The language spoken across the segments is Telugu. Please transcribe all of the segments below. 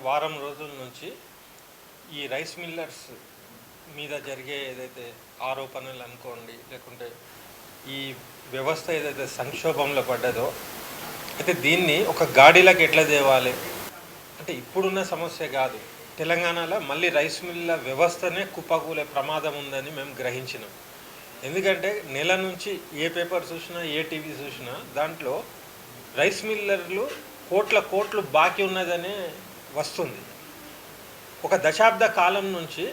వారం రోజుల నుంచి ఈ రైస్ మిల్లర్స్ మీద జరిగే ఏదైతే ఆరోపణలు అనుకోండి, లేకుంటే ఈ వ్యవస్థ ఏదైతే సంక్షోభంలో పడ్డదో, అయితే దీన్ని ఒక గాడిలోకి ఎట్లా తేవాలి అంటే ఇప్పుడున్న సమస్య కాదు. తెలంగాణలో మళ్ళీ రైస్ మిల్ల వ్యవస్థనే కుప్పకూలే ప్రమాదం ఉందని మేము గ్రహించినాం. ఎందుకంటే నెల నుంచి ఏ పేపర్ చూసినా, ఏ టీవీ చూసినా దాంట్లో రైస్ మిల్లర్లు కోట్లు బాకీ ఉన్నదనే వస్తుంది. ఒక దశాబ్ద కాలం నుంచి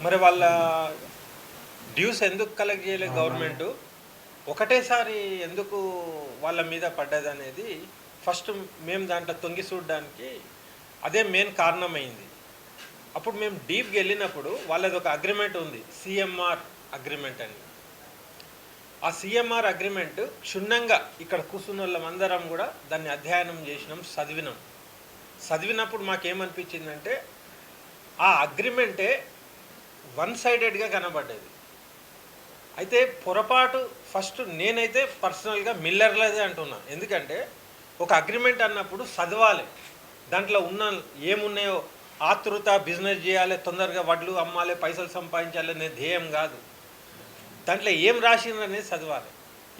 మరి వాళ్ళ డ్యూస్ ఎందుకు కలెక్ట్ చేయలేదు గవర్నమెంటు, ఒకటేసారి ఎందుకు వాళ్ళ మీద పడ్డదనేది ఫస్ట్ మేము దాంట్లో తొంగి చూడడానికి అదే మెయిన్ కారణమైంది. అప్పుడు మేము డీప్గా వెళ్ళినప్పుడు వాళ్ళది ఒక అగ్రిమెంట్ ఉంది, సిఎంఆర్ అగ్రిమెంట్ అని. ఆ సిఎంఆర్ అగ్రిమెంట్ క్షుణ్ణంగా ఇక్కడ కూర్చున్న వాళ్ళమందరం కూడా దాన్ని అధ్యయనం చేసినాం, చదివినప్పుడు మాకేమనిపించిందంటే ఆ అగ్రిమెంటే వన్ సైడెడ్గా కనబడ్డది. అయితే పొరపాటు ఫస్ట్ నేనైతే పర్సనల్గా మిల్లర్లదే అంటున్నా. ఎందుకంటే ఒక అగ్రిమెంట్ అన్నప్పుడు చదవాలి, దాంట్లో ఉన్న ఏమున్నాయో. ఆతృత బిజినెస్ చేయాలి, తొందరగా వడ్లు అమ్మాలి, పైసలు సంపాదించాలి అనే ధ్యేయం కాదు. దాంట్లో ఏం రాసిందనేది చదవాలి.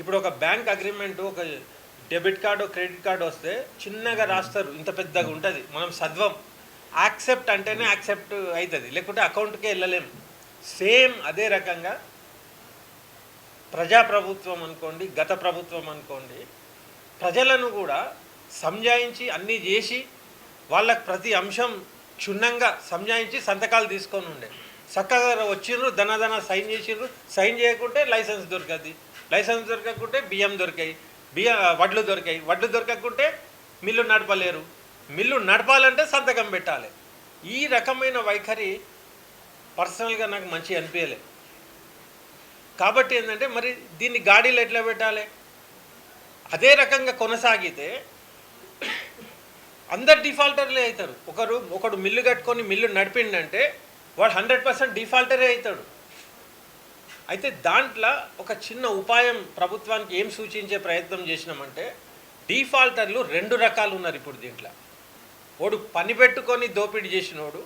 ఇప్పుడు ఒక బ్యాంక్ అగ్రిమెంట్, ఒక డెబిట్ కార్డు క్రెడిట్ కార్డు వస్తే చిన్నగా రాస్తారు, ఇంత పెద్దగా ఉంటుంది, మనం చదవం. యాక్సెప్ట్ అంటేనే యాక్సెప్ట్ అవుతుంది, లేకుంటే అకౌంట్కే వెళ్ళలేము. సేమ్ అదే రకంగా ప్రజాప్రభుత్వం అనుకోండి, గత ప్రభుత్వం అనుకోండి, ప్రజలను కూడా సంజాయించి అన్నీ చేసి వాళ్ళకి ప్రతి అంశం క్షుణ్ణంగా సంజాయించి సంతకాలు తీసుకొని ఉండే. చక్కగా వచ్చిండ్రు, ధన సైన్ చేసిండ్రు, సైన్ చేయకుంటే లైసెన్స్ దొరకది, లైసెన్స్ దొరకకుంటే బియ్యం దొరికాయి, వడ్లు దొరకకుంటే మిల్లు నడపలేరు, మిల్లు నడపాలంటే సంతకం పెట్టాలి. ఈ రకమైన వైఖరి పర్సనల్గా నాకు మంచి అనిపించలే. కాబట్టి ఏంటంటే మరి దీన్ని గాడీలు ఎట్లా పెట్టాలి? అదే రకంగా కొనసాగితే అందరు డిఫాల్టర్లే అవుతారు. ఒకడు మిల్లు కట్టుకొని మిల్లు నడిపిండంటే వాడు 100% డిఫాల్టరే అవుతాడు. అయితే దాంట్లో ఒక చిన్న ఉపాయం ప్రభుత్వానికి ఏం సూచించే ప్రయత్నం చేసినామంటే, డిఫాల్టర్లు 2 రకాలు ఉన్నారు ఇప్పుడు దీంట్లో. వాడు పని పెట్టుకొని దోపిడీ చేసినోడు,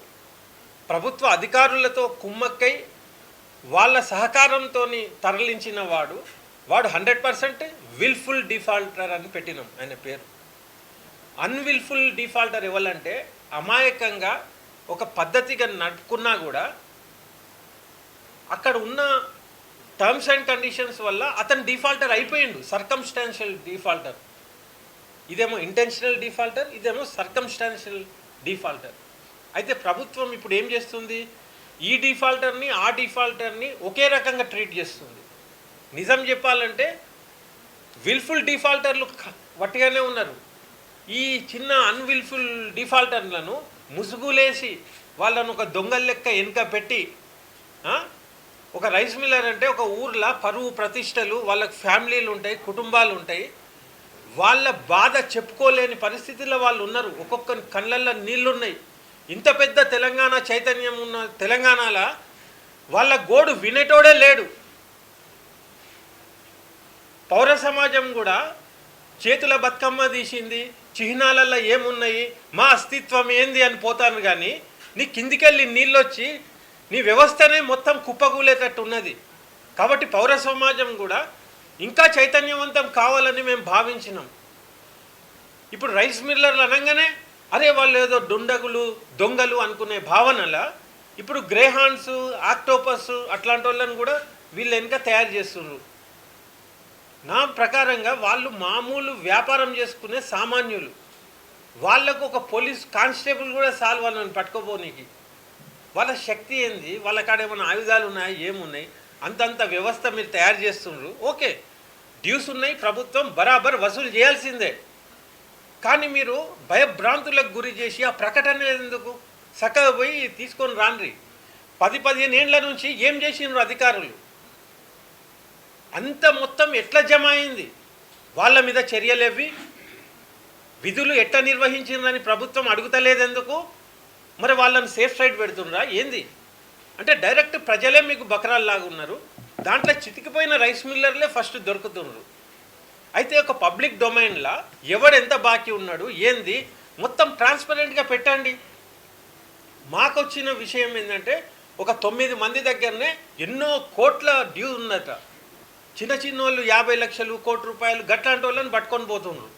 ప్రభుత్వ అధికారులతో కుమ్మక్కై వాళ్ళ సహకారంతో తరలించిన వాడు 100% విల్ఫుల్ డిఫాల్టర్ అని పెట్టినాం ఆయన పేరు. అన్విల్ఫుల్ డిఫాల్టర్ ఎవరంటే అమాయకంగా ఒక పద్ధతిగా నడుపుకున్నా కూడా అక్కడ ఉన్న టర్మ్స్ అండ్ కండిషన్స్ వల్ల అతను డిఫాల్టర్ అయిపోయిండు, సర్కమ్స్టాన్షియల్ డిఫాల్టర్. ఇదేమో ఇంటెన్షనల్ డిఫాల్టర్, ఇదేమో సర్కమ్స్టాన్షియల్ డిఫాల్టర్. అయితే ప్రభుత్వం ఇప్పుడు ఏం చేస్తుంది, ఈ డిఫాల్టర్ని ఆ డిఫాల్టర్ని ఒకే రకంగా ట్రీట్ చేస్తుంది. నిజం చెప్పాలంటే విల్ఫుల్ డిఫాల్టర్లు వట్టిగానే ఉన్నారు. ఈ చిన్న అన్విల్ఫుల్ డిఫాల్టర్లను ముసుగులేసి వాళ్ళను ఒక దొంగల లెక్క వెనుక పెట్టి, ఒక రైస్ మిల్లర్ అంటే ఒక ఊర్లో పరువు ప్రతిష్టలు, వాళ్ళకి ఫ్యామిలీలు ఉంటాయి, కుటుంబాలు ఉంటాయి, వాళ్ళ బాధ చెప్పుకోలేని పరిస్థితుల్లో వాళ్ళు ఉన్నారు. ఒక్కొక్క కళ్ళల్లో నీళ్లున్నాయి. ఇంత పెద్ద తెలంగాణ చైతన్యం ఉన్న తెలంగాణలో వాళ్ళ గోడు వినేటోడే లేడు. పౌర సమాజం కూడా చేతుల బతుకమ్మ తీసింది, చిహ్నాలలో ఏమున్నాయి, మా అస్తిత్వం ఏంది అని పోతాను. కానీ నీ కిందికెళ్ళి నీళ్ళు వచ్చి నీ వ్యవస్థనే మొత్తం కుప్పకూలేటట్టు ఉన్నది. కాబట్టి పౌర సమాజం కూడా ఇంకా చైతన్యవంతం కావాలని మేము భావించినాం. ఇప్పుడు రైస్ మిల్లర్లు అనగానే అరే వాళ్ళు ఏదో దొంగలు అనుకునే భావనల ఇప్పుడు గ్రేహాన్స్, ఆక్టోపస్ అట్లాంటి వాళ్ళని కూడా వీళ్ళు వెనుక తయారు చేస్తున్నారు. నా ప్రకారంగా వాళ్ళు మామూలు వ్యాపారం చేసుకునే సామాన్యులు. వాళ్ళకు ఒక పోలీస్ కానిస్టేబుల్ కూడా చాలు వాళ్ళని పట్టుకోపోనీకి. వాళ్ళ శక్తి ఏంది, వాళ్ళ కాడ ఏమైనా ఆయుధాలు ఉన్నాయి, ఏమున్నాయి, అంతంత వ్యవస్థ మీరు తయారు చేస్తున్నారు. ఓకే, డ్యూస్ ఉన్నాయి, ప్రభుత్వం బరాబర్ వసూలు చేయాల్సిందే. కానీ మీరు భయభ్రాంతులకు గురి చేసి ఆ ప్రకటన ఎందుకు? చక్కగా పోయి తీసుకొని రాండ్రి. 10-15 ఏళ్ల నుంచి ఏం చేసినారు అధికారులు? అంత మొత్తం ఎట్లా జమ అయింది? వాళ్ళ మీద చర్యలేవి, విధులు ఎట్లా నిర్వహించిందని ప్రభుత్వం అడుగుతలేదెందుకు? మరి వాళ్ళని సేఫ్ సైడ్ పెడుతుండ్రా ఏంది? అంటే డైరెక్ట్ ప్రజలే మీకు బకరాల్లాగా ఉన్నారు. దాంట్లో చితికిపోయిన రైస్ మిల్లర్లే ఫస్ట్ దొరుకుతున్నారు. అయితే ఒక పబ్లిక్ డొమైన్లో ఎవడు ఎంత బాకీ ఉన్నాడు ఏంది మొత్తం ట్రాన్స్పరెంట్గా పెట్టండి. మాకొచ్చిన విషయం ఏంటంటే ఒక 9 మంది దగ్గరనే ఎన్నో కోట్ల డ్యూ ఉందట. చిన్న చిన్న వాళ్ళు 50 లక్షలు, ₹1,00,00,000 గట్లాంటి వాళ్ళని పట్టుకొని పోతున్నారు.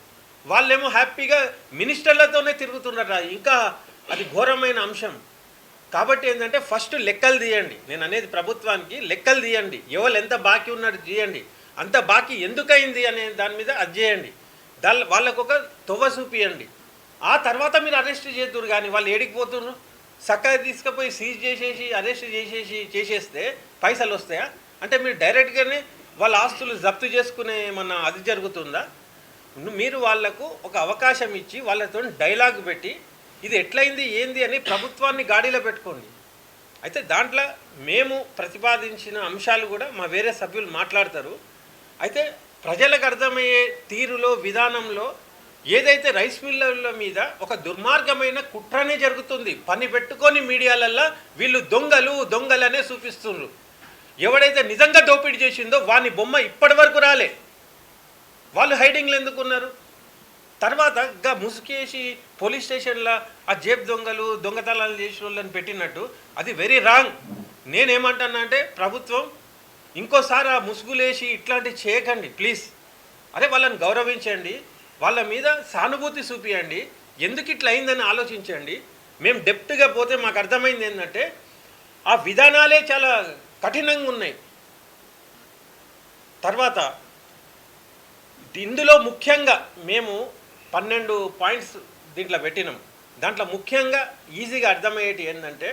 వాళ్ళేమో హ్యాపీగా మినిస్టర్లతోనే తిరుగుతున్నారట. ఇంకా అది ఘోరమైన అంశం. కాబట్టి ఏంటంటే ఫస్ట్ లెక్కలు తీయండి. నేను అనేది ప్రభుత్వానికి లెక్కలు తీయండి. ఎవరు ఎంత బాకీ ఉన్నాడు తీయండి. అంత బాకీ ఎందుకయింది అనే దాని మీద అది చేయండి. వాళ్ళకు ఒక తొవ్వ చూపియండి. ఆ తర్వాత మీరు అరెస్ట్ చేద్దురు. కానీ వాళ్ళు ఏడికి పోతున్నారు? చక్కగా తీసుకుపోయి సీజ్ చేసేసి అరెస్ట్ చేసేస్తే పైసలు వస్తాయా? అంటే మీరు డైరెక్ట్గానే వాళ్ళ ఆస్తులు జప్తు చేసుకునే ఏమన్నా అది జరుగుతుందా? మీరు వాళ్లకు ఒక అవకాశం ఇచ్చి వాళ్ళతో డైలాగ్ పెట్టి ఇది ఎట్లయింది ఏంది అని ప్రభుత్వాన్ని గాడిలో పెట్టుకోండి. అయితే దాంట్లో మేము ప్రతిపాదించిన అంశాలు కూడా మా వేరే సభ్యులు మాట్లాడతారు. అయితే ప్రజలకు అర్థమయ్యే తీరులో విధానంలో ఏదైతే రైస్ మిల్లర్ల మీద ఒక దుర్మార్గమైన కుట్రనే జరుగుతుంది. పని పెట్టుకొని మీడియాలల్లో వీళ్ళు దొంగలనే చూపిస్తున్నారు. ఎవడైతే నిజంగా దోపిడీ చేసిందో వాని బొమ్మ ఇప్పటి వరకు రాలే. వాళ్ళు హైడింగ్లు ఎందుకున్నారు? తర్వాత ఇంకా ముసుకేసి పోలీస్ స్టేషన్లో ఆ జేబ్ దొంగతనాలు చేసిన వాళ్ళని పెట్టినట్టు అది వెరీ రాంగ్. నేనేమంటున్నా అంటే ప్రభుత్వం ఇంకోసారి ఆ ముసుగులేసి ఇట్లాంటివి చేయకండి ప్లీజ్. అరే వాళ్ళని గౌరవించండి, వాళ్ళ మీద సానుభూతి చూపియండి, ఎందుకు ఇట్లా అయిందని ఆలోచించండి. మేము డెప్త్గా పోతే మాకు అర్థమైంది ఏంటంటే ఆ విధానాలే చాలా కఠినంగా ఉన్నాయి. తర్వాత ఇందులో ముఖ్యంగా మేము 12 పాయింట్స్ దీంట్లో పెట్టినాం. దాంట్లో ముఖ్యంగా ఈజీగా అర్థమయ్యేటి ఏంటంటే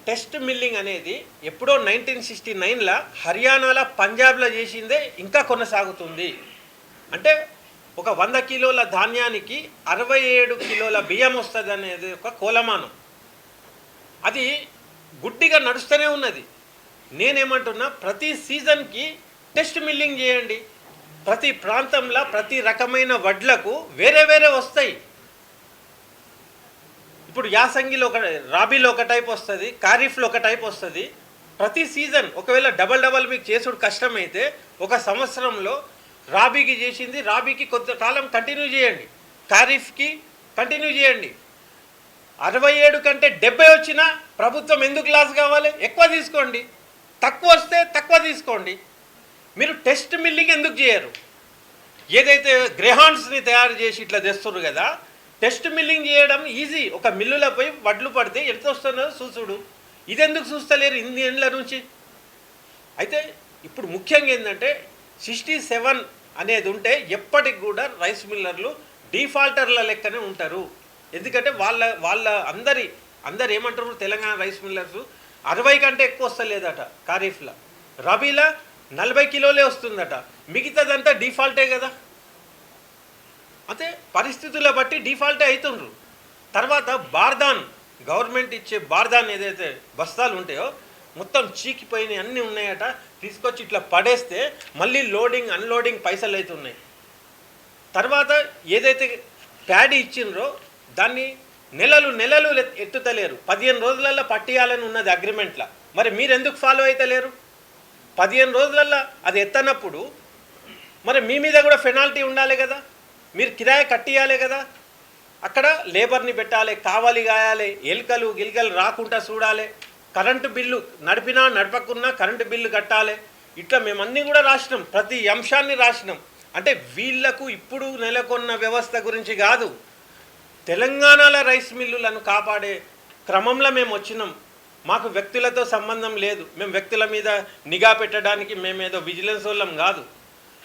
టెస్ట్ మిల్లింగ్ అనేది ఎప్పుడో 1969లో హర్యానాలో పంజాబ్లో చేసిందే ఇంకా కొనసాగుతుంది. అంటే ఒక 100 కిలోల ధాన్యానికి 67 కిలోల బియ్యం వస్తుంది అనేది ఒక కోలమానం. అది గుడ్డిగా నడుస్తూనే ఉన్నది. నేనేమంటున్నా ప్రతి సీజన్కి టెస్ట్ మిల్లింగ్ చేయండి. ప్రతి ప్రాంతంలో ప్రతి రకమైన వడ్లకు వేరే వేరే వస్తాయి. ఇప్పుడు యాసంగిలో రాబీలో ఒక టైప్ వస్తుంది, ఖరీఫ్లో ఒక టైప్ వస్తుంది. ప్రతి సీజన్ ఒకవేళ డబల్ మీకు చేసుడు కష్టమైతే ఒక సంవత్సరంలో రాబీకి చేసింది రాబీకి కొంతకాలం కంటిన్యూ చేయండి, ఖరీఫ్కి కంటిన్యూ చేయండి. 67 కంటే 70 వచ్చినా ప్రభుత్వం ఎందుకు లాస్ కావాలి? ఎక్కువ తీసుకోండి. తక్కువ వస్తే తక్కువ తీసుకోండి. మీరు టెస్ట్ మిల్లింగ్ ఎందుకు చేయరు? ఏదైతే గ్రేహాండ్స్ని తయారు చేసి ఇట్లా తెస్తున్నారు కదా, టెస్ట్ మిల్లింగ్ చేయడం ఈజీ. ఒక మిల్లులపై వడ్లు పడితే ఎంత వస్తుందో చూసుడు. ఇదెందుకు చూస్తలేరు ఇన్ని ఏళ్ళ నుంచి? అయితే ఇప్పుడు ముఖ్యంగా ఏంటంటే 67 అనేది ఉంటే ఎప్పటికి కూడా రైస్ మిల్లర్లు డిఫాల్టర్ల లెక్కనే ఉంటారు. ఎందుకంటే వాళ్ళ అందరు ఏమంటారు, తెలంగాణ రైస్ మిల్లర్స్ 60 కంటే ఎక్కువ వస్తలేదట ఖరీఫ్లో, రబీలో 40 కిలోలే వస్తుందట, మిగతాదంతా డిఫాల్టే కదా. అంటే పరిస్థితుల బట్టి డిఫాల్టే అవుతుండ్రు. తర్వాత బార్దాన్, గవర్నమెంట్ ఇచ్చే బార్దాన్ ఏదైతే బస్తాలు ఉంటాయో మొత్తం చీకిపోయినాయి, అన్నీ ఉన్నాయట. తీసుకొచ్చి ఇట్లా పడేస్తే మళ్ళీ లోడింగ్ అన్లోడింగ్ పైసలు అవుతున్నాయి. తర్వాత ఏదైతే ప్యాడీ ఇచ్చిండ్రో దాన్ని నెలలు ఎత్తుతలేరు. 15 రోజులలో పట్టియాలని ఉన్నది అగ్రిమెంట్లో. మరి మీరు ఎందుకు ఫాలో అవుతలేరు? 15 రోజులలో అది ఎత్తనప్పుడు మరి మీ మీద కూడా పెనాల్టీ ఉండాలి కదా, మీరు కిరాయి కట్టియాలి కదా. అక్కడ లేబర్ని పెట్టాలి, కావాలి గాయాలి, ఎలుకలు గిల్కలు రాకుండా చూడాలి, కరెంటు బిల్లు నడిపినా నడపకున్నా కరెంటు బిల్లు కట్టాలి. ఇట్లా మేమన్నీ కూడా రాసినాం, ప్రతి అంశాన్ని రాసినాం. అంటే వీళ్లకు ఇప్పుడు నెలకొన్న వ్యవస్థ గురించి కాదు, తెలంగాణలో రైస్ మిల్లులను కాపాడే క్రమంలో మేము వచ్చినాం. మాకు వ్యక్తులతో సంబంధం లేదు. మేము వ్యక్తుల మీద నిఘా పెట్టడానికి మేమేదో విజిలెన్స్ వాళ్ళం కాదు.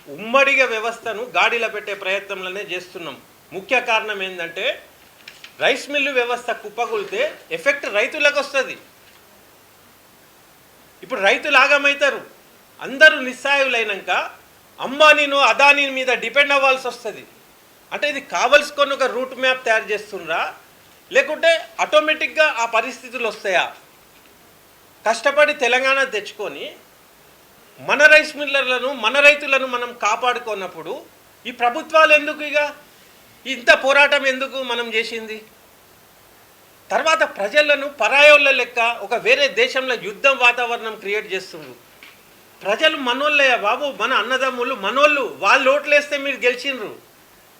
ఉమ్మడిగా వ్యవస్థను గాడిలో పెట్టే ప్రయత్నంలోనే చేస్తున్నాం. ముఖ్య కారణం ఏంటంటే రైస్ మిల్లు వ్యవస్థ కుప్పగొలితే ఎఫెక్ట్ రైతులకు వస్తుంది. ఇప్పుడు రైతులు ఆగమవుతారు. అందరూ నిస్సాయులైనాక అంబానీను అదానీ మీద డిపెండ్ అవ్వాల్సి వస్తుంది. అంటే ఇది కావలసుకొని ఒక రూట్ మ్యాప్ తయారు చేస్తుండ్రా, లేకుంటే ఆటోమేటిక్గా ఆ పరిస్థితులు వస్తాయా? కష్టపడి తెలంగాణ తెచ్చుకొని మన రైస్ మిల్లర్లను మన రైతులను మనం కాపాడుకున్నప్పుడు ఈ ప్రభుత్వాలు ఎందుకు ఇంత పోరాటం ఎందుకు మనం చేసింది? తర్వాత ప్రజలను పరాయోళ్ళ లెక్క ఒక వేరే దేశంలో యుద్ధం వాతావరణం క్రియేట్ చేస్తుండ్రు. ప్రజలు మనోళ్ళే బాబు, మన అన్నదమ్ములు మనోళ్ళు, వాళ్ళు ఓట్లేస్తే మీరు గెలిచిండ్రు.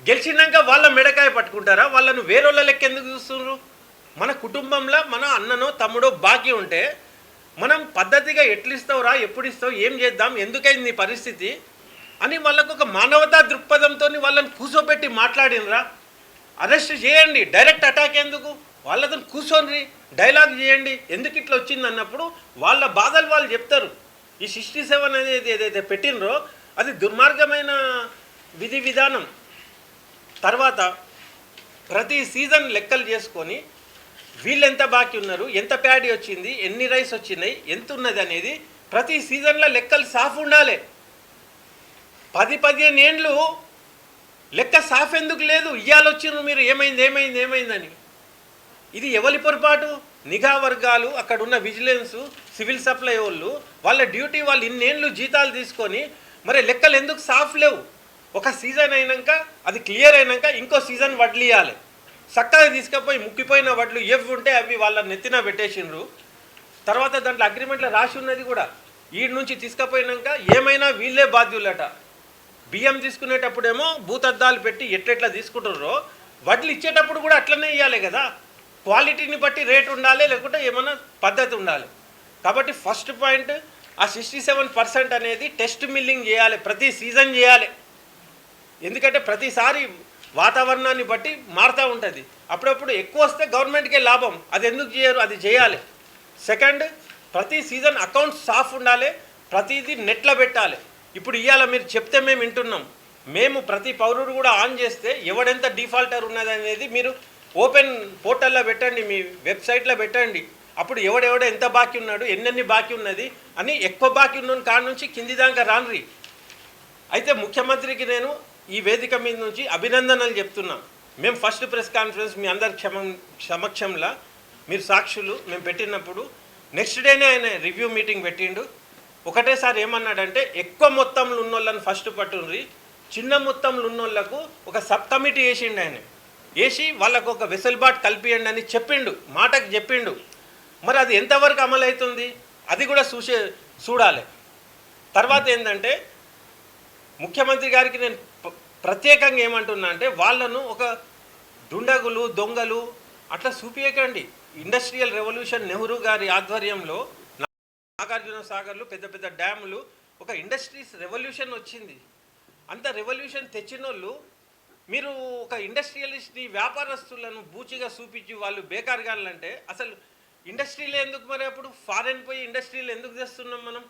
గెలిచినాక వాళ్ళ మెడకాయ పట్టుకుంటారా? వాళ్ళను వేరేళ్ళ లెక్క ఎందుకు చూస్తున్నారు? మన కుటుంబంలో మన అన్ననో తమ్ముడో బాకీ ఉంటే మనం పద్ధతిగా ఎట్లు ఇస్తావురా, ఎప్పుడు ఇస్తావు, ఏం చేద్దాం, ఎందుకైంది నీ పరిస్థితి అని వాళ్ళకు ఒక మానవతా దృక్పథంతో వాళ్ళని కూర్చోబెట్టి మాట్లాడినరా? అరెస్ట్ చేయండి, డైరెక్ట్ అటాక్ ఎందుకు? వాళ్ళతో కూర్చొని డైలాగ్ చేయండి, ఎందుకు ఇట్లా వచ్చింది అన్నప్పుడు వాళ్ళ బాధలు వాళ్ళు చెప్తారు. ఈ 67 అనేది ఏదైతే పెట్టినరో అది దుర్మార్గమైన విధి విధానం. తర్వాత ప్రతి సీజన్ లెక్కలు చేసుకొని వీళ్ళు ఎంత బాకీ ఉన్నారు, ఎంత ప్యాడీ వచ్చింది, ఎన్ని రైస్ వచ్చినాయి, ఎంత ఉన్నది అనేది ప్రతి సీజన్లో లెక్కలు సాఫ్ ఉండాలి. 10-15 ఏండ్లు లెక్క సాఫ్ ఎందుకు లేదు? ఇయ్యాలు వచ్చిండ్రు మీరు, ఏమైంది ఏమైంది ఏమైందని. ఇది ఎవరి పొరపాటు? నిఘా వర్గాలు, అక్కడ ఉన్న విజిలెన్సు, సివిల్ సప్లై వాళ్ళు, వాళ్ళ డ్యూటీ, వాళ్ళు ఇన్నేళ్ళు జీతాలు తీసుకొని మరి లెక్కలు ఎందుకు సాఫ్ లేవు? ఒక సీజన్ అయినాక అది క్లియర్ అయినాక ఇంకో సీజన్ వడ్లు ఇవ్వాలి. చక్కగా తీసుకుపోయి ముక్కిపోయిన వడ్లు ఎవి ఉంటే అవి వాళ్ళ నెత్తిన పెట్టేసిండ్రు. తర్వాత దాంట్లో అగ్రిమెంట్లో రాసి ఉన్నది కూడా, ఈడి నుంచి తీసుకుపోయినాక ఏమైనా వీళ్ళే బాధ్యులట. బియ్యం తీసుకునేటప్పుడేమో భూతద్దాలు పెట్టి ఎట్లెట్లా తీసుకుంటారో వడ్లు ఇచ్చేటప్పుడు కూడా అట్లనే ఇవ్వాలి కదా. క్వాలిటీని బట్టి రేట్ ఉండాలి, లేకుంటే ఏమన్నా పద్ధతి ఉండాలి. కాబట్టి ఫస్ట్ పాయింట్, ఆ 67% అనేది టెస్ట్ మిల్లింగ్ చేయాలి, ప్రతి సీజన్ చేయాలి. ఎందుకంటే ప్రతిసారి వాతావరణాన్ని బట్టి మారుతూ ఉంటుంది. అప్పుడప్పుడు ఎక్కువ వస్తే గవర్నమెంట్కే లాభం, అది ఎందుకు చేయరు? అది చేయాలి. సెకండ్, ప్రతి సీజన్ అకౌంట్స్ సాఫ్ ఉండాలి, ప్రతిదీ నెట్లో పెట్టాలి. ఇప్పుడు ఇవాళ మీరు చెప్తే మేము వింటున్నాం, మేము ప్రతి పౌరుడు కూడా ఆన్ చేస్తే ఎవడెంత డిఫాల్టర్ ఉన్నది అనేది మీరు ఓపెన్ పోర్టల్లో పెట్టండి, మీ వెబ్సైట్లో పెట్టండి. అప్పుడు ఎవడెవడ ఎంత బాకీ ఉన్నాడు, ఎన్నెన్ని బాకీ ఉన్నది అని, ఎక్కువ బాకీ ఉన్న కాడ నుంచి కింది దాకా రాన్రి. అయితే ముఖ్యమంత్రికి నేను ఈ వేదిక మీద నుంచి అభినందనలు చెప్తున్నా. మేము ఫస్ట్ ప్రెస్ కాన్ఫరెన్స్ మీ అందరి సమక్షంలో మీరు సాక్షులు, మేము పెట్టినప్పుడు నెక్స్ట్ డేనే ఆయన రివ్యూ మీటింగ్ పెట్టిండు. ఒకటేసారి ఏమన్నాడంటే, ఎక్కువ మొత్తంలో ఉన్నోళ్ళని ఫస్ట్ పట్టుండ్రి, చిన్న మొత్తంలో ఉన్నోళ్లకు ఒక సబ్ కమిటీ వేసిండు. ఆయన వేసి వాళ్ళకు ఒక వెసులుబాటు కల్పియండి అని చెప్పిండు, మాటకు చెప్పిండు. మరి అది ఎంతవరకు అమలు అవుతుంది అది కూడా చూడాలి. తర్వాత ఏంటంటే, ముఖ్యమంత్రి గారికి నేను ప్రత్యేకంగా ఏమంటున్నా అంటే, వాళ్ళను ఒక దుండగులు, దొంగలు అట్లా చూపించకండి. ఇండస్ట్రియల్ రెవల్యూషన్ నెహ్రూ గారి ఆధ్వర్యంలో నాగార్జున సాగర్లు, పెద్ద పెద్ద డ్యాములు, ఒక ఇండస్ట్రీస్ రెవల్యూషన్ వచ్చింది. అంత రెవల్యూషన్ తెచ్చిన వాళ్ళు మీరు ఒక ఇండస్ట్రియలిస్ట్ని, వ్యాపారస్తులను బూచిగా చూపించి వాళ్ళు బేకారుగాలంటే అసలు ఇండస్ట్రీలో ఎందుకు? మరి అప్పుడు ఫారెన్ పోయి ఇండస్ట్రీలు ఎందుకు తెస్తున్నాం? మనం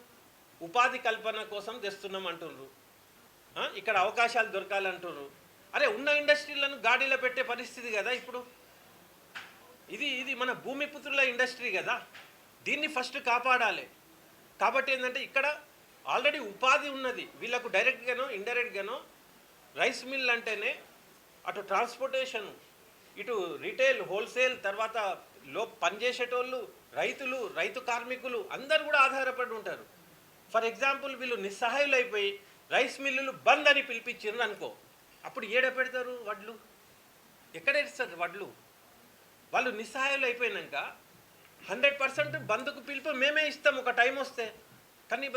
ఉపాధి కల్పన కోసం తెస్తున్నాం అంటున్నారు, ఇక్కడ అవకాశాలు దొరకాలంటున్నారు. అరే ఉన్న ఇండస్ట్రీలను గాడిలో పెట్టే పరిస్థితి కదా ఇప్పుడు. ఇది మన భూమిపుత్రుల ఇండస్ట్రీ కదా, దీన్ని ఫస్ట్ కాపాడాలి. కాబట్టి ఏంటంటే, ఇక్కడ ఆల్రెడీ ఉపాధి ఉన్నది వీళ్ళకు, డైరెక్ట్గానో ఇండైరెక్ట్గానో. రైస్ మిల్ అంటేనే అటు ట్రాన్స్పోర్టేషన్, ఇటు రీటైల్, హోల్సేల్, తర్వాత పనిచేసేటోళ్ళు, రైతులు, రైతు కార్మికులు అందరు కూడా ఆధారపడి ఉంటారు. ఫర్ ఎగ్జాంపుల్, వీళ్ళు నిస్సహాయులు అయిపోయి రైస్ మిల్లులు బంద్ అని పిలిపించారు అనుకో, అప్పుడు ఏడ పెడతారు వడ్లు? ఎక్కడ ఇస్తారు వడ్లు? వాళ్ళు నిస్సహాయులు అయిపోయినాక 100% బంద్కు పిలుపు మేమే ఇస్తాం ఒక టైం వస్తే. కానీ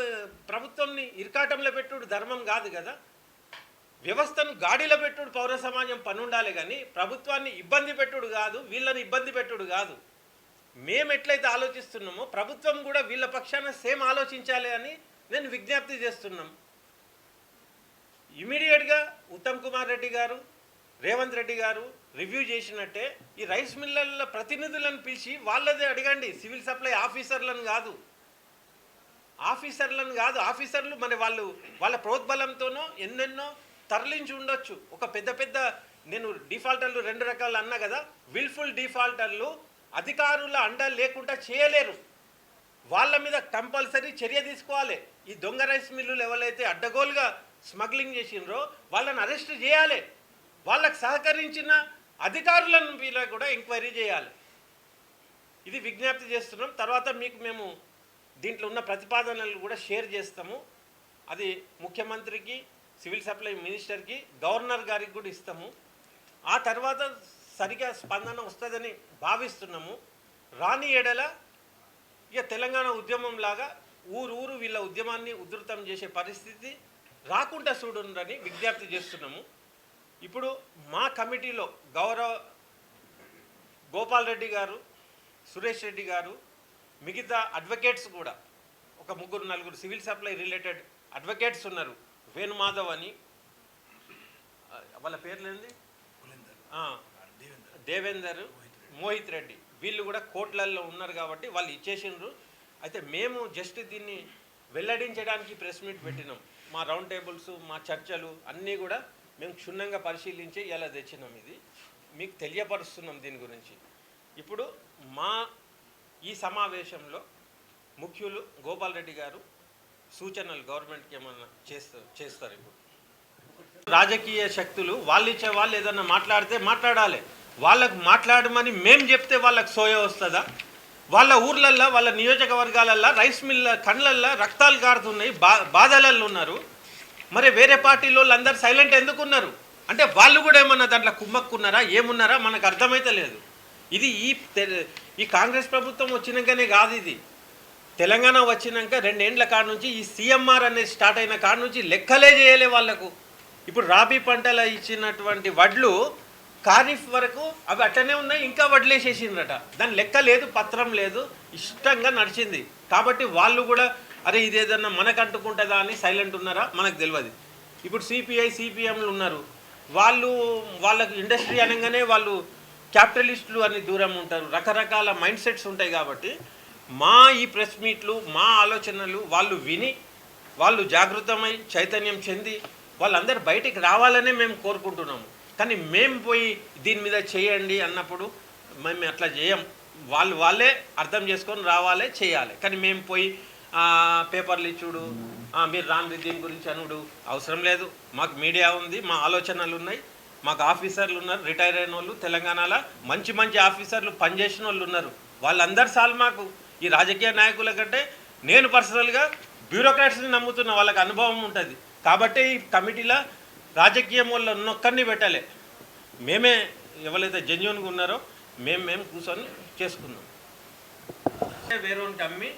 ప్రభుత్వాన్ని ఇరకాటంలో పెట్టుడు ధర్మం కాదు కదా. వ్యవస్థను గాడిలో పెట్టుడు పౌర సమాజం పని ఉండాలి, కానీ ప్రభుత్వాన్ని ఇబ్బంది పెట్టుడు కాదు, వీళ్ళని ఇబ్బంది పెట్టుడు కాదు. మేము ఎట్లయితే ఆలోచిస్తున్నామో ప్రభుత్వం కూడా వీళ్ళ పక్షాన సేమ్ ఆలోచించాలి అని నేను విజ్ఞప్తి చేస్తున్నాం. ఇమీడియట్గా ఉత్తమ్ కుమార్ రెడ్డి గారు, రేవంత్ రెడ్డి గారు రివ్యూ చేసినట్టే ఈ రైస్ మిల్లర్ల ప్రతినిధులను పిలిచి వాళ్ళదే అడగండి. సివిల్ సప్లై ఆఫీసర్లను కాదు. ఆఫీసర్లు మరి వాళ్ళ ప్రోద్బలంతోనో ఎన్నెన్నో తరలించి ఉండొచ్చు. ఒక పెద్ద నేను డిఫాల్టర్లు 2 రకాలు అన్నా కదా, విల్ఫుల్ డిఫాల్టర్లు అధికారుల అండ లేకుండా చేయలేరు. వాళ్ళ మీద కంపల్సరీ చర్య తీసుకోవాలి. ఈ దొంగ రైస్ మిల్లులు ఎవరైతే అడ్డగోలుగా స్మగ్లింగ్ చేసినరో వాళ్ళని అరెస్ట్ చేయాలి. వాళ్ళకు సహకరించిన అధికారులను మీద కూడా ఎంక్వైరీ చేయాలి. ఇది విజ్ఞప్తి చేస్తున్నాం. తర్వాత మీకు మేము దీంట్లో ఉన్న ప్రతిపాదనలు కూడా షేర్ చేస్తాము. అది ముఖ్యమంత్రికి, సివిల్ సప్లై మినిస్టర్కి, గవర్నర్ గారికి కూడా ఇస్తాము. ఆ తర్వాత సరిగా స్పందన వస్తుందని భావిస్తున్నాము. రాని ఏడల ఇక తెలంగాణ ఉద్యమం లాగా ఊరు వీళ్ళ ఉద్యమాన్ని ఉధృతం చేసే పరిస్థితి రాకుండా చూడండి విజ్ఞప్తి చేస్తున్నాము. ఇప్పుడు మా కమిటీలో గౌరవ గోపాల్ రెడ్డి గారు, సురేష్ రెడ్డి గారు, మిగతా అడ్వకేట్స్ కూడా ఒక 3-4 సివిల్ సప్లై రిలేటెడ్ అడ్వకేట్స్ ఉన్నారు. వేణుమాధవ్ అని, వాళ్ళ పేర్లు ఏంది, దేవేందర్, మోహిత్ రెడ్డి, వీళ్ళు కూడా కోర్టులలో ఉన్నారు కాబట్టి వాళ్ళు ఇచ్చేసిండ్రు. అయితే మేము జస్ట్ దీన్ని వెల్లడించడానికి ప్రెస్ మీట్ పెట్టినాం. మా రౌండ్ టేబుల్స్, మా చర్చలు అన్నీ కూడా మేము క్షుణ్ణంగా పరిశీలించి ఇలా తెచ్చినాం. ఇది మీకు తెలియపరుస్తున్నాం దీని గురించి. ఇప్పుడు మా ఈ సమావేశంలో ముఖ్యులు గోపాల్ రెడ్డి గారు సూచనలు గవర్నమెంట్కి ఏమన్నా చేస్తారు. ఇప్పుడు రాజకీయ శక్తులు వాళ్ళు ఇచ్చే వాళ్ళు ఏదన్నా మాట్లాడితే మాట్లాడాలి. వాళ్ళకు మాట్లాడమని మేము చెప్తే వాళ్ళకి సోయ వస్తుందా? వాళ్ళ ఊర్లల్లో, వాళ్ళ నియోజకవర్గాలల్లో రైస్ మిల్ల కండ్లల్లో రక్తాలు కారుతున్నాయి, బాధలలో ఉన్నారు. మరి వేరే పార్టీలో అందరు సైలెంట్ ఎందుకు ఉన్నారు? అంటే వాళ్ళు కూడా ఏమన్నా దాంట్లో కుమ్మక్కున్నారా, ఏమున్నారా మనకు అర్థమైతే లేదు. ఇది ఈ కాంగ్రెస్ ప్రభుత్వం వచ్చినాకనే కాదు, ఇది తెలంగాణ వచ్చినాక 2 ఏండ్ల కాడ నుంచి ఈ సిఎంఆర్ అనేది స్టార్ట్ అయిన కాడ నుంచి లెక్కలే చేయలే వాళ్ళకు. ఇప్పుడు రాబీ పంటల ఇచ్చినటువంటి వడ్లు ఖరీఫ్ వరకు అవి అట్లనే ఉన్నాయి, ఇంకా వడ్లేసేసిండ్రట. దాని లెక్క లేదు, పత్రం లేదు, ఇష్టంగా నడిచింది. కాబట్టి వాళ్ళు కూడా అరే ఇదేదన్నా మనకు అంటుకుంటుందా అని సైలెంట్ ఉన్నారా మనకు తెలియదు. ఇప్పుడు సిపిఐ, సిపిఎంలు ఉన్నారు. వాళ్ళకు ఇండస్ట్రీ అనగానే వాళ్ళు క్యాపిటలిస్టులు అని దూరం ఉంటారు, రకరకాల మైండ్ సెట్స్ ఉంటాయి. కాబట్టి మా ఈ ప్రెస్ మీట్లు, మా ఆలోచనలు వాళ్ళు విని, వాళ్ళు జాగృతమై చైతన్యం చెంది వాళ్ళందరూ బయటికి రావాలనే మేము కోరుకుంటున్నాము. కానీ మేము పోయి దీని మీద చేయండి అన్నప్పుడు మేము అట్లా చేయం. వాళ్ళే అర్థం చేసుకొని రావాలి, చేయాలి. కానీ మేము పోయి పేపర్లు ఇచ్చుడు, మీరు రాంది దీని గురించి అనుడు అవసరం లేదు. మాకు మీడియా ఉంది, మా ఆలోచనలు ఉన్నాయి, మాకు ఆఫీసర్లు ఉన్నారు, రిటైర్ అయిన వాళ్ళు తెలంగాణలో మంచి మంచి ఆఫీసర్లు పనిచేసిన వాళ్ళు ఉన్నారు. వాళ్ళందరూ సార్లు మాకు ఈ రాజకీయ నాయకుల కంటే నేను పర్సనల్గా బ్యూరోక్రాట్స్ని నమ్ముతున్న, వాళ్ళకి అనుభవం ఉంటుంది. కాబట్టి ఈ కమిటీలో రాజకీయం వల్ల ఉన్నొక్కరిని పెట్టాలి. మేమే ఎవరైతే జెన్యున్గా ఉన్నారో మేము కూర్చొని చేసుకున్నాం. వేరేకి అమ్మి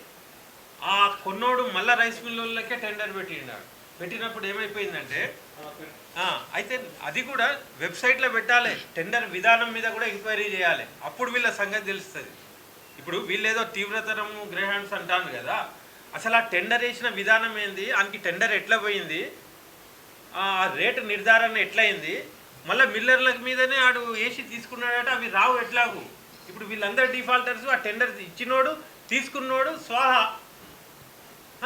ఆ కొన్నోడు మళ్ళీ రైస్ మిల్లులకే టెండర్ పెట్టినప్పుడు ఏమైపోయిందంటే, అయితే అది కూడా వెబ్సైట్లో పెట్టాలి, టెండర్ విధానం మీద కూడా ఎంక్వైరీ చేయాలి. అప్పుడు వీళ్ళ సంగతి తెలుస్తుంది. ఇప్పుడు వీళ్ళు ఏదో తీవ్రతరము గ్రే హ్యాండ్స్ అంటాను కదా, అసలు ఆ టెండర్ వేసిన విధానం ఏంది, ఆయనకి టెండర్ ఎట్లా పోయింది, ఆ రేటు నిర్ధారణ ఎట్లయింది, మళ్ళీ మిల్లర్ల మీదనే ఆడు వేసి తీసుకున్నాడట, అవి రావు ఎట్లాగు. ఇప్పుడు వీళ్ళందరూ డిఫాల్టర్స్, ఆ టెండర్ ఇచ్చినోడు తీసుకున్నోడు స్వాహా.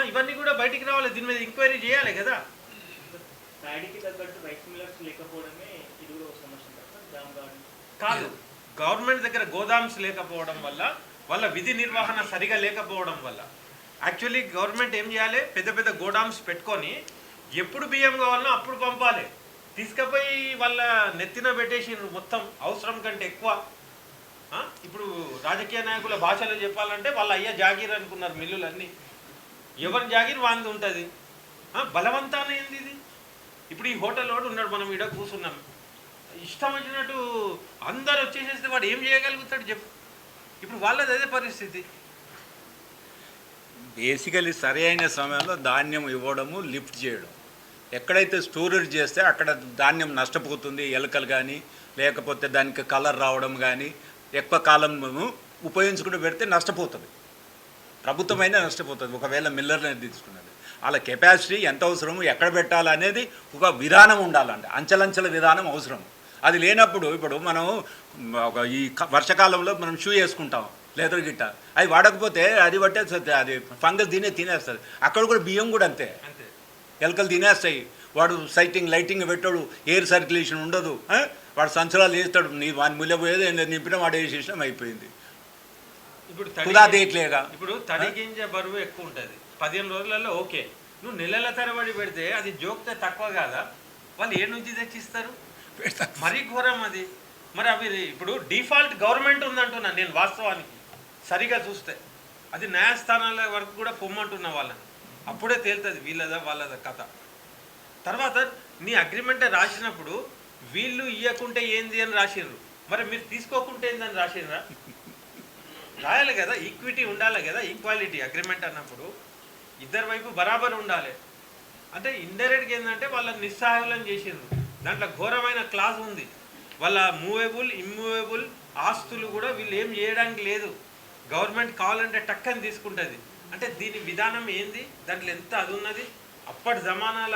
ఇవన్నీ కూడా బయటికి రావాలి, దీని మీద ఎంక్వైరీ చేయాలి కదా. కాదు, గవర్నమెంట్ దగ్గర గోదామ్స్ లేకపోవడం వల్ల, వాళ్ళ విధి నిర్వహణ సరిగా లేకపోవడం వల్ల యాక్చువల్లీ గవర్నమెంట్ ఏం చేయాలి, పెద్ద పెద్ద గోడామ్స్ పెట్టుకొని ఎప్పుడు బియ్యం కావాలనో అప్పుడు పంపాలి. తీసుకుపోయి వాళ్ళ నెత్తిన పెట్టేసి మొత్తం అవసరం కంటే ఎక్కువ. ఇప్పుడు రాజకీయ నాయకుల భాషలో చెప్పాలంటే వాళ్ళ అయ్యా జాగీర్ అనుకున్నారు మిల్లులన్నీ. ఎవరి జాగీర్ వాంది ఉంటుంది, బలవంతాన ఏంది ఇది. ఇప్పుడు ఈ హోటల్ వాడు ఉన్నాడు, మనం ఈడ కూర్చున్నాం, ఇష్టం వచ్చినట్టు అందరు వచ్చేసేస్తే వాడు ఏం చేయగలుగుతాడు చెప్పు. ఇప్పుడు వాళ్ళది అదే పరిస్థితి. బేసికలీ సరి అయిన సమయంలో ధాన్యం ఇవ్వడము, లిఫ్ట్ చేయడం. ఎక్కడైతే స్టోరేజ్ చేస్తే అక్కడ ధాన్యం నష్టపోతుంది, ఎలుకలు కానీ లేకపోతే దానికి కలర్ రావడం కానీ, ఎక్కువ కాలం ఉపయోగించుకుంటూ పెడితే నష్టపోతుంది, ప్రభుత్వమైనా నష్టపోతుంది ఒకవేళ మిల్లర్ని తీసుకున్నది. వాళ్ళ కెపాసిటీ ఎంత అవసరము, ఎక్కడ పెట్టాలనేది ఒక విధానం ఉండాలండి, అంచెలంచెల విధానం అవసరం. అది లేనప్పుడు ఇప్పుడు మనం ఈ వర్షాకాలంలో మనం షూ వేసుకుంటాం లెదర్ గిట్ట, అది వాడకపోతే అది పట్టేస్తుంది, అది ఫంగస్ తినేస్తుంది. అక్కడ కూడా బియ్యం కూడా అంతే, ఎలకలు తినేస్తాయి. వాడు లైటింగ్ పెట్టాడు, ఎయిర్ సర్క్యులేషన్ ఉండదు, వాడు సంచురాలు వేస్తాడు, వాని ముళ్ళ పోయేది నింపిన వాడు వేసేసినాం, అయిపోయింది. ఇప్పుడు ఇప్పుడు తడి గింజ బరువు ఎక్కువ ఉంటుంది, 15 రోజులలో ఓకే. నువ్వు నెలల తరబడి పెడితే అది జోక్తే తక్కువ కాదా? వాళ్ళు ఏ నుంచి తెచ్చిస్తారు? మరీ ఘోరం అది. మరి అవి ఇప్పుడు డిఫాల్ట్ గవర్నమెంట్ ఉందంటున్నా నేను, వాస్తవానికి సరిగా చూస్తే అది న్యాయస్థానాల వరకు కూడా పొమ్మంటున్నా వాళ్ళని, అప్పుడే తేలుతుంది వీళ్ళదా వాళ్ళదా కథ. తర్వాత నీ అగ్రిమెంట్ రాసినప్పుడు వీళ్ళు ఇవ్వకుంటే ఏంది అని రాసిర్రు, మరి మీరు తీసుకోకుంటే ఏందని రాసిర్రా? రాయాలి కదా, ఈక్విటీ ఉండాలి కదా, ఈక్వాలిటీ అగ్రిమెంట్ అన్నప్పుడు ఇద్దరి వైపు బరాబర్ ఉండాలి. అంటే ఇండైరెక్ట్గా ఏంటంటే వాళ్ళని నిస్సహాయులను చేసిర్రు. దాంట్లో ఘోరమైన క్లాజ్ ఉంది. వాళ్ళ మూవేబుల్ ఇమ్మూవేబుల్ ఆస్తులు కూడా వీళ్ళు ఏం చేయడానికి లేదు. గవర్నమెంట్ కావాలంటే టక్కని తీసుకుంటుంది. అంటే దీని విధానం ఏంది, దాంట్లో ఎంత అది ఉన్నది. అప్పటి జమానాల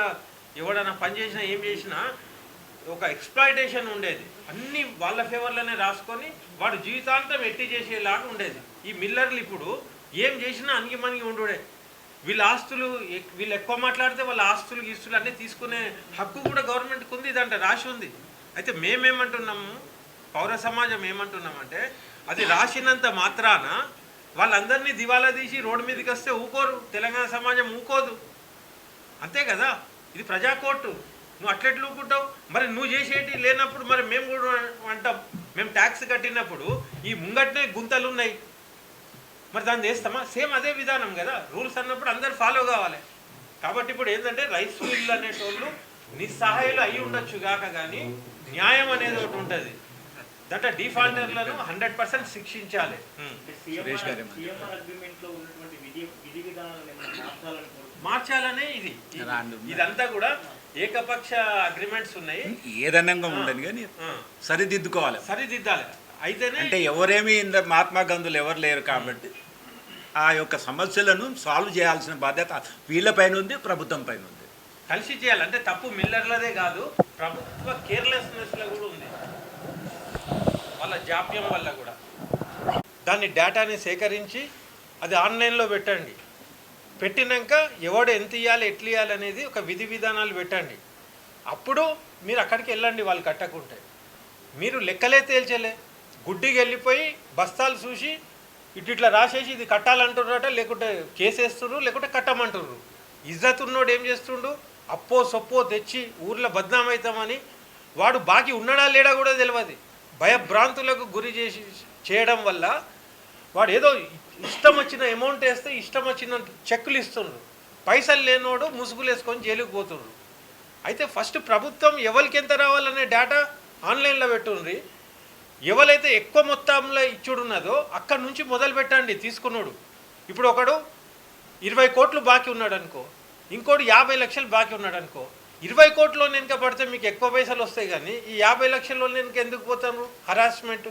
ఎవడన్నా పని చేసినా ఏం చేసినా ఒక ఎక్స్ప్లాయిటేషన్ ఉండేది. అన్నీ వాళ్ళ ఫేవర్లోనే రాసుకొని వాడు జీవితాంతం ఎట్టి చేసేలాగా ఉండేది. ఈ మిల్లర్లు ఇప్పుడు ఏం చేసినా అణిగి మణిగి ఉండుడే. వీళ్ళ ఆస్తులు వీళ్ళు ఎక్కువ మాట్లాడితే వాళ్ళ ఆస్తులు గీస్తులు అన్నీ తీసుకునే హక్కు కూడా గవర్నమెంట్కి ఉంది, దాంట్లో రాసి ఉంది. అయితే మేమేమంటున్నాము, పౌర సమాజం ఏమంటున్నామంటే అది రాసినంత మాత్రాన వాళ్ళందరినీ దివాలా తీసి రోడ్డు మీదకి వస్తే ఊకోరు, తెలంగాణ సమాజం ఊకోదు. అంతే కదా, ఇది ప్రజాకోర్టు. నువ్వు అట్లెట్లు ఊకుంటావు? మరి నువ్వు చేసేటి లేనప్పుడు మరి మేము కూడా అంటాం. మేము ట్యాక్స్ కట్టినప్పుడు ఈ ముంగట్నే గుంతలు ఉన్నాయి, మరి దాన్ని చేస్తామా? సేమ్ అదే విధానం కదా. రూల్స్ అన్నప్పుడు అందరు ఫాలో కావాలి. కాబట్టి ఇప్పుడు ఏంటంటే రైస్ మిల్లు అనేటోళ్ళు నిస్సహాయులు అయి ఉండొచ్చు కాక కానీ న్యాయం అనేది ఒకటి ఉంటుంది. దాంట్లో డిఫాల్టర్లను 100% శిక్షించాలి. మార్చాలనే ఇదంతా కూడా ఏకపక్ష అగ్రిమెంట్స్ ఉన్నాయి. ఏదన్నా ఉండదు కానీ సరిదిద్దాలి. అయితేనే అంటే ఎవరేమి మహాత్మా గాంధీలు ఎవరు లేరు కాబట్టి ఆ యొక్క సమస్యలను సాల్వ్ చేయాల్సిన బాధ్యత వీళ్ళపైన ఉంది, ప్రభుత్వం పైన ఉంది. కలిసి చేయాలి. అంటే తప్పు మిల్లర్లదే కాదు, ప్రభుత్వ కేర్లెస్నెస్లో కూడా ఉంది, వాళ్ళ జాప్యం వల్ల కూడా. దాన్ని డేటాని సేకరించి అది ఆన్లైన్లో పెట్టండి. పెట్టినాక ఎవడు ఎంత ఇవ్వాలి ఎట్లు ఇవ్వాలి అనేది ఒక విధి విధానాలు పెట్టండి. అప్పుడు మీరు అక్కడికి వెళ్ళండి. వాళ్ళు కట్టకుంటే మీరు లెక్కలే తేల్చలే, గుడ్డికి వెళ్ళిపోయి బస్తాలు చూసి ఇట్లా రాసేసి ఇది కట్టాలంటున్నారట, లేకుంటే కేసేస్తున్నారు, లేకుంటే కట్టమంటున్నారు. ఇజ్జత్ ఉన్నోడు ఏం చేస్తుండు, అప్పో సొప్పో తెచ్చి ఊర్లో బద్నాం అవుతామని వాడు బాకీ ఉన్నాడా లేడా కూడా తెలియదు. భయభ్రాంతులకు గురి చేయడం వల్ల వాడు ఏదో ఇష్టం వచ్చిన అమౌంట్ వేస్తే ఇష్టం వచ్చిన చెక్కులు ఇస్తుండ్రు. పైసలు లేనోడు ముసుగులు వేసుకొని జైలుకు పోతుండ్రు. అయితే ఫస్ట్ ప్రభుత్వం ఎవరికి ఎంత రావాలనే డేటా ఆన్లైన్లో పెట్టుండ్రి. ఎవరైతే ఎక్కువ మొత్తంలో ఇచ్చుడున్నదో అక్కడి నుంచి మొదలు పెట్టండి తీసుకున్నాడు. ఇప్పుడు ఒకడు 20 కోట్లు బాకీ ఉన్నాడు అనుకో, ఇంకోటి 50 లక్షలు బాకీ ఉన్నాడు అనుకో. 20 కోట్లు వెనుక పడితే మీకు ఎక్కువ పైసలు వస్తాయి, కానీ ఈ 50 లక్షల వెనుక ఎందుకు పోతారు? హరాస్మెంట్.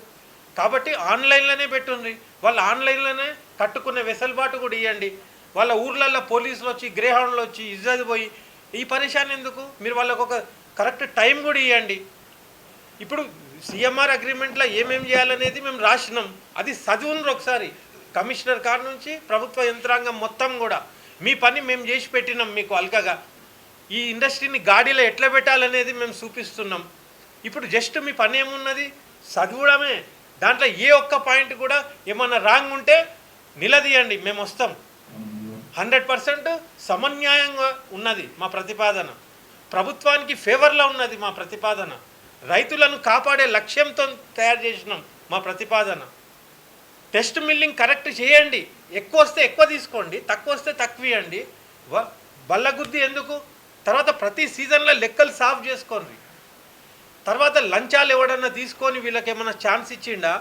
కాబట్టి ఆన్లైన్లోనే పెట్టుండ్రి. వాళ్ళు ఆన్లైన్లోనే కట్టుకునే వెసులుబాటు కూడా ఇవ్వండి. వాళ్ళ ఊర్లలో పోలీసులు వచ్చి గ్రేహౌండ్లు వచ్చి ఇజ్జత్ పోయి ఈ పరిశాన్ ఎందుకు? మీరు వాళ్ళకు ఒక కరెక్ట్ టైం కూడా ఇవ్వండి. ఇప్పుడు సిఎంఆర్ అగ్రిమెంట్లో ఏమేమి చేయాలనేది మేము రాసినాం, అది చదువుండ్రు ఒకసారి. కమిషనర్ కాడ నుంచి ప్రభుత్వ యంత్రాంగం మొత్తం కూడా మీ పని మేము చేసి పెట్టినాం. మీకు అల్కగా ఈ ఇండస్ట్రీని గాడిలో ఎట్లా పెట్టాలనేది మేము చూపిస్తున్నాం. ఇప్పుడు జస్ట్ మీ పని ఏమున్నది? చదవడమే. దాంట్లో ఏ ఒక్క పాయింట్ కూడా ఏమన్నా రాంగ్ ఉంటే నిలదీయండి, మేము వస్తాం. 100% సమన్యాయంగా ఉన్నది మా ప్రతిపాదన, ప్రభుత్వానికి ఫేవర్లో ఉన్నది మా ప్రతిపాదన, రైతులను కాపాడే లక్ష్యంతో తయారు చేసినాం మా ప్రతిపాదన. టెస్ట్ మిల్లింగ్ కరెక్ట్ చేయండి. ఎక్కువ వస్తే ఎక్కువ తీసుకోండి, తక్కువ వస్తే తక్కువ ఇవ్వండి. బల్లగుద్ది ఎందుకు? తర్వాత ప్రతి సీజన్లో లెక్కలు సాఫ్ చేసుకోండి. తర్వాత లంచాలు ఎవడన్నా తీసుకొని వీళ్ళకి ఏమైనా ఛాన్స్ ఇచ్చిండా?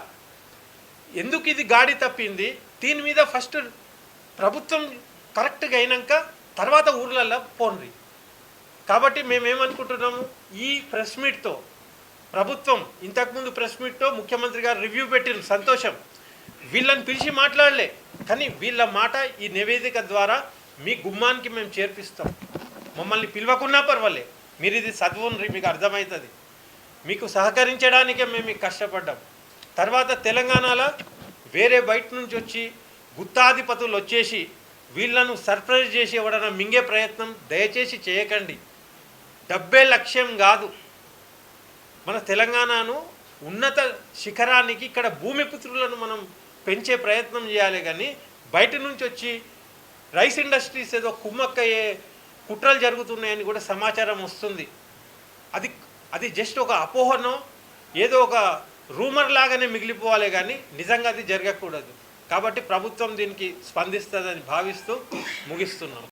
ఎందుకు ఇది గాడి తప్పింది? దీని మీద ఫస్ట్ ప్రభుత్వం కరెక్ట్గా అయినాక తర్వాత ఊర్లలో పోండి. కాబట్టి మేమేమనుకుంటున్నాము, ఈ ప్రెస్ మీట్తో ప్రభుత్వం ఇంతకుముందు ప్రెస్ మీట్తో ముఖ్యమంత్రి గారు రివ్యూ పెట్టిన సంతోషం. వీళ్ళని పిలిచి మాట్లాడలే, కానీ వీళ్ళ మాట ఈ నివేదిక ద్వారా మీ గుమ్మానికి మేము చేర్పిస్తాం. మమ్మల్ని పిలవకున్నా పర్వాలే, మీరు ఇది చదువుని మీకు అర్థమవుతుంది. మీకు సహకరించడానికే మేము మీకు కష్టపడ్డాం. తర్వాత తెలంగాణలో వేరే బయట నుంచి వచ్చి గుత్తాధిపతులు వచ్చేసి వీళ్ళను సర్ప్రైజ్ చేసి ఎవడన్నా మింగే ప్రయత్నం దయచేసి చేయకండి. డబ్బే లక్ష్యం కాదు. మన తెలంగాణను ఉన్నత శిఖరానికి ఇక్కడ భూమిపుత్రులను మనం పెంచే ప్రయత్నం చేయాలి, కానీ బయట నుంచి వచ్చి రైస్ ఇండస్ట్రీస్ ఏదో కుమ్మక్కయ్యే కుట్రలు జరుగుతున్నాయని కూడా సమాచారం వస్తుంది. అది జస్ట్ ఒక అపోహనో ఏదో ఒక రూమర్ లాగానే మిగిలిపోవాలి, కానీ నిజంగా అది జరగకూడదు. కాబట్టి ప్రభుత్వం దీనికి స్పందిస్తుందని భావిస్తూ ముగిస్తున్నాం.